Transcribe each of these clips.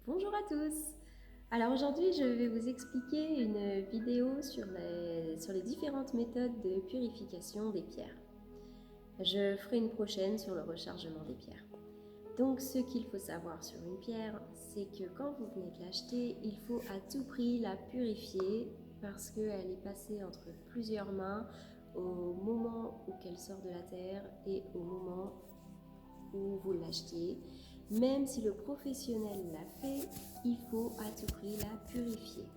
Bonjour à tous. Alors aujourd'hui, je vais vous expliquer une vidéo sur les différentes méthodes de purification des pierres. Je ferai une prochaine sur le rechargement des pierres. Donc ce qu'il faut savoir sur une pierre, c'est que quand vous venez de l'acheter, il faut à tout prix la purifier parce qu'elle est passée entre plusieurs mains au moment où elle sort de la terre et au moment où vous l'achetez. Même si le professionnel l'a fait, il faut à tout prix la purifier.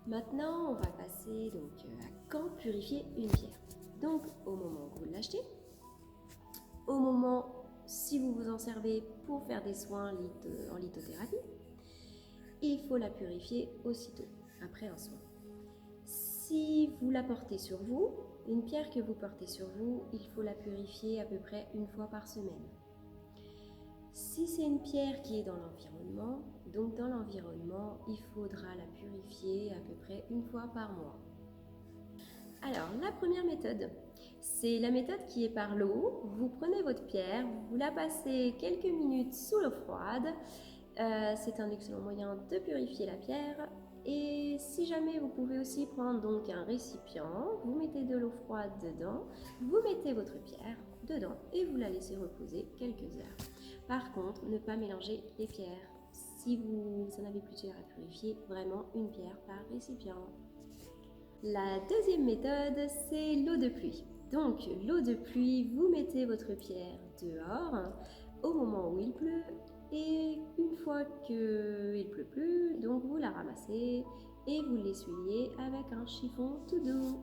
Maintenant, on va passer à quand purifier une pierre. Donc au moment où vous l'achetez, au moment si vous vous en servez pour faire des soins en lithothérapie, il faut la purifier aussitôt, après un soin. Si vous la portez sur vous, une pierre que vous portez sur vous, il faut la purifier à peu près une fois par semaine. Si c'est une pierre qui est dans l'environnement, donc dans l'environnement, il faudra la purifier à peu près une fois par mois. Alors, la première méthode, c'est la méthode qui est par l'eau. Vous prenez votre pierre, vous la passez quelques minutes sous l'eau froide. C'est un excellent moyen de purifier la pierre. Et si jamais vous pouvez aussi prendre donc un récipient, vous mettez de l'eau froide dedans, vous mettez votre pierre dedans et vous la laissez reposer quelques heures. Par contre, ne pas mélanger les pierres. Si vous en avez plusieurs à purifier, vraiment une pierre par récipient. La deuxième méthode, c'est l'eau de pluie. Donc l'eau de pluie, vous mettez votre pierre dehors au moment où il pleut et une fois qu'il ne pleut plus, donc vous la ramassez et vous l'essuyez avec un chiffon tout doux.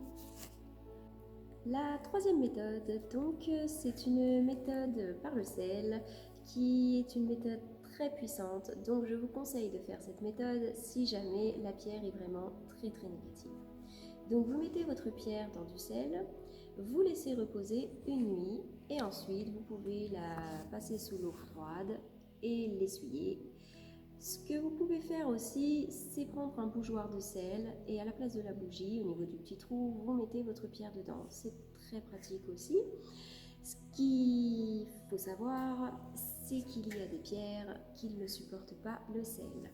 La troisième méthode, donc, c'est une méthode par le sel qui est une méthode très puissante. Donc je vous conseille de faire cette méthode si jamais la pierre est vraiment très négative. Donc vous mettez votre pierre dans du sel, vous laissez reposer une nuit et ensuite vous pouvez la passer sous l'eau froide et l'essuyer. Ce que vous pouvez faire aussi, c'est prendre un bougeoir de sel et à la place de la bougie, au niveau du petit trou, vous mettez votre pierre dedans. C'est très pratique aussi. Ce qu'il faut savoir, c'est qu'il y a des pierres qui ne supportent pas le sel.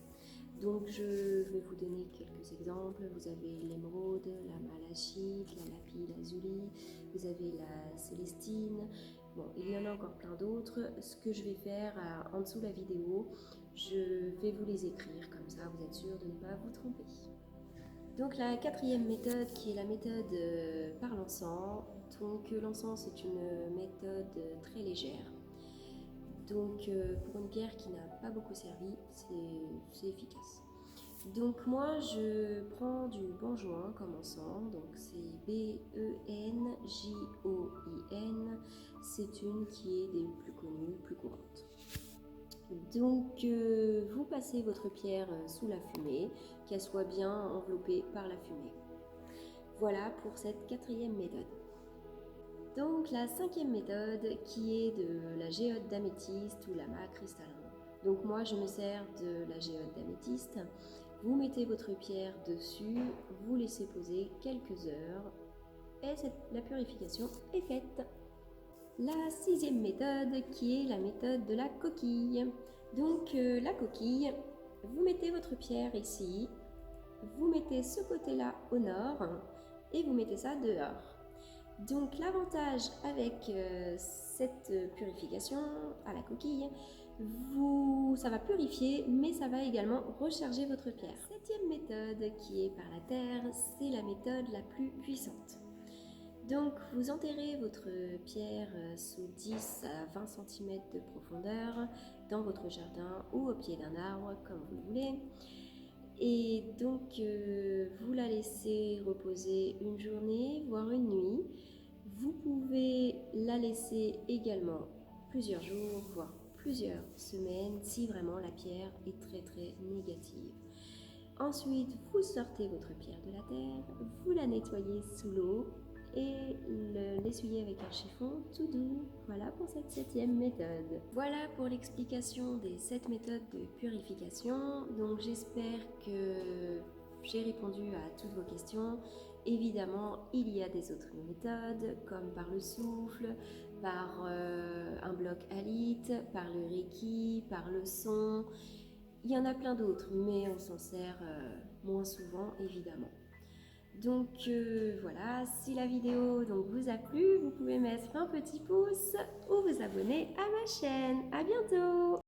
Donc je vais vous donner quelques exemples. Vous avez l'émeraude, la malachite, la lapis lazuli, vous avez la célestine. Bon, il y en a encore plein d'autres. Ce que je vais faire en dessous de la vidéo, je vais vous les écrire, comme ça vous êtes sûr de ne pas vous tromper. Donc la quatrième méthode qui est la méthode par l'encens. Donc l'encens c'est une méthode très légère. Donc pour une pierre qui n'a pas beaucoup servi, c'est efficace. Donc moi je prends du benjoin comme encens, donc c'est Benjoin, c'est une qui est des plus connues, plus courantes. Donc vous passez votre pierre sous la fumée, qu'elle soit bien enveloppée par la fumée. Voilà pour cette quatrième méthode. Donc la cinquième méthode qui est de la géode d'améthyste ou l'amas cristallin. Donc moi je me sers de la géode d'améthyste. Vous mettez votre pierre dessus, vous laissez poser quelques heures et la purification est faite. La sixième méthode qui est la méthode de la coquille. Donc la coquille, vous mettez votre pierre ici, vous mettez ce côté-là au nord et vous mettez ça dehors. Donc l'avantage avec cette purification à la coquille, ça va purifier mais ça va également recharger votre pierre. La septième méthode qui est par la terre, c'est la méthode la plus puissante. Donc vous enterrez votre pierre sous 10 à 20 cm de profondeur dans votre jardin ou au pied d'un arbre comme vous le voulez. Et donc vous la laissez reposer une journée voire une nuit. Vous pouvez la laisser également plusieurs jours voire plusieurs semaines si vraiment la pierre est très négative. Ensuite vous sortez votre pierre de la terre, vous la nettoyez sous l'eau et l'essuyer avec un chiffon tout doux. Voilà pour cette septième méthode. Voilà pour l'explication des 7 méthodes de purification. Donc j'espère que j'ai répondu à toutes vos questions. Évidemment, il y a des autres méthodes comme par le souffle, par un bloc halite, par le reiki, par le son. Il y en a plein d'autres, mais on s'en sert moins souvent, évidemment. Donc voilà, si la vidéo vous a plu, vous pouvez mettre un petit pouce ou vous abonner à ma chaîne. À bientôt!